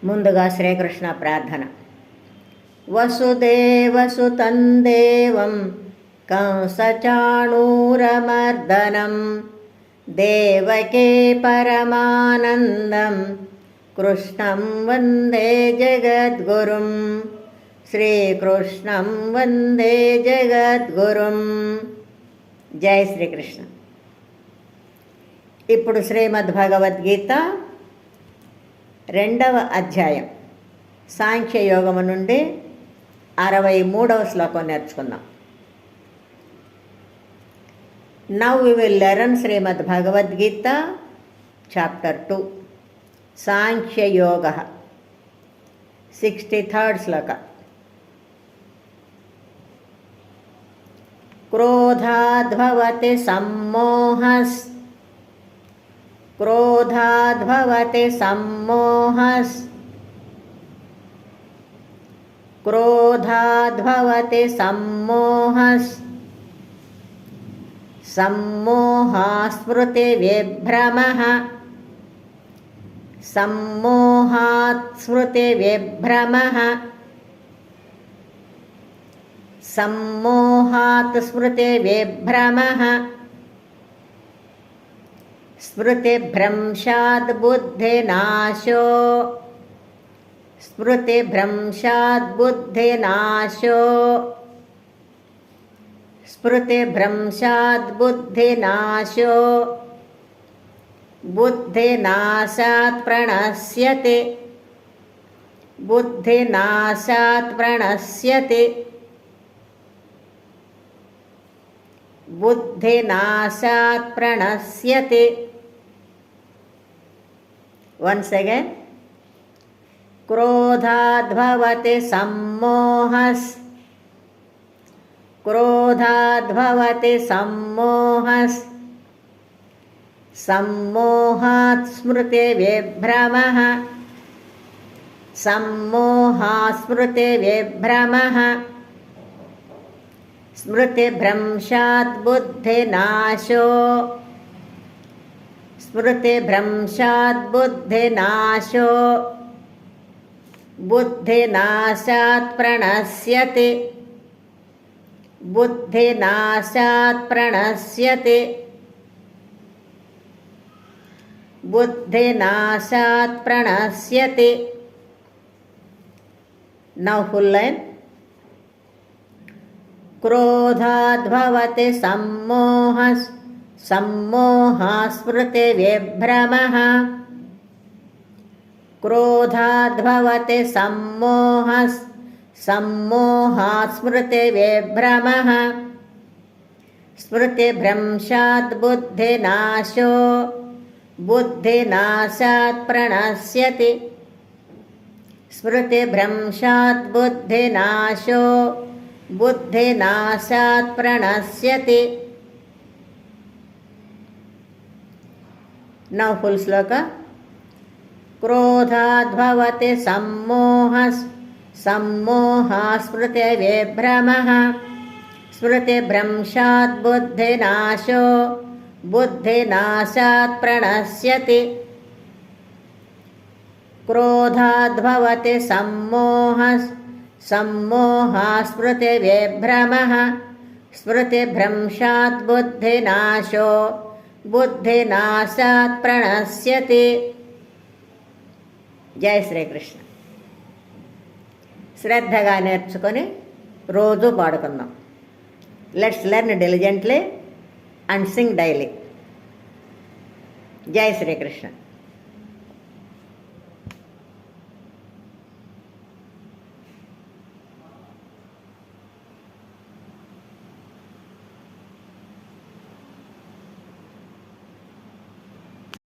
ముందుగా శ్రీకృష్ణ ప్రార్థన. వసుదేవసుతం దేవం కంసచాణూరమర్దనం దేవకే పరమానందం కృష్ణం వందే జగద్గురుం. శ్రీకృష్ణం వందే జగద్గురుం. జై శ్రీకృష్ణ. ఇప్పుడు శ్రీమద్భగవద్గీత 2వ అధ్యాయం సాంఖ్యయోగము నుండి 63వ శ్లోకం నేర్చుకుందాం. Now we will learn Shrimad Bhagavad Gita chapter 2 Sankhya Yoga 63rd shloka. క్రోధాద్భవతి సమ్మోహస్ క్రోధాద్భవతి సమ్మోహస్ క్రోధాద్భవతి సమ్మోహస్ సమ్మోహాత్ స్మృతి విభ్రమః సమ్మోహాత్ స్మృతి విభ్రమః సమ్మోహాత్ స్మృతి విభ్రమః స్మృతిభ్రంశాద్ బుద్ధినాశో స్మృతిభ్రంశాద్ బుద్ధినాశో స్మృతిభ్రంశాద్ బుద్ధినాశో బుద్ధినాశాత్ ప్రణశ్యతి బుద్ధినాశాత్ ప్రణశ్యతి బుద్ధినాశాత్ ప్రణశ్యతి. Once again. క్రోధాద్భవతి సమ్మోహస్ క్రోధాద్భవతి సమ్మోహస్ సమ్మోహాత్ స్మృతి విభ్రమః సమ్మోహాత్ స్మృతి విభ్రమః స్మృతిభ్రంశాత్ బుద్ధినాశో స్మృతిభ్రంశాత్ బుద్ధినాశో బుద్ధినాశాత్ ప్రణశ్యతి బుద్ధినాశాత్ ప్రణశ్యతి బుద్ధినాశాత్ ప్రణశ్యతి. Now full line. క్రోధాద్భవతి సమ్మోహస్ సమ్మోహాత్ స్మృతి విభ్రమః క్రోధాద్భవతి సమ్మోహస్ సమ్మోహాత్ స్మృతి విభ్రమః స్మృతిభ్రంశాత్ బుద్ధినాశో బుద్ధినాశాత్ ప్రణశ్యతి స్మృతిభ్రంశాత్ బుద్ధినాశో బుద్ధినాశాత్ ప్రణశ్యతి. Now full shloka. క్రోధాద్భవతి సమ్మోహస్ సమ్మోహాత్ స్మృతి విభ్రమః స్మృతిభ్రంశాత్ బుద్ధినాశో బుద్ధినాశాత్ ప్రణశ్యతి. క్రోధాద్భవతి సమ్మోహస్ సమ్మోహాత్ స్మృతి విభ్రమః స్మృతిభ్రంశాత్ బుద్ధినాశో బుద్ధినాశాత్ ప్రణశ్యతి. జై శ్రీకృష్ణ. శ్రద్ధగా నేర్చుకొని రోజు పాడుకుందాం. Let's learn diligently and sing daily. జై శ్రీకృష్ణ.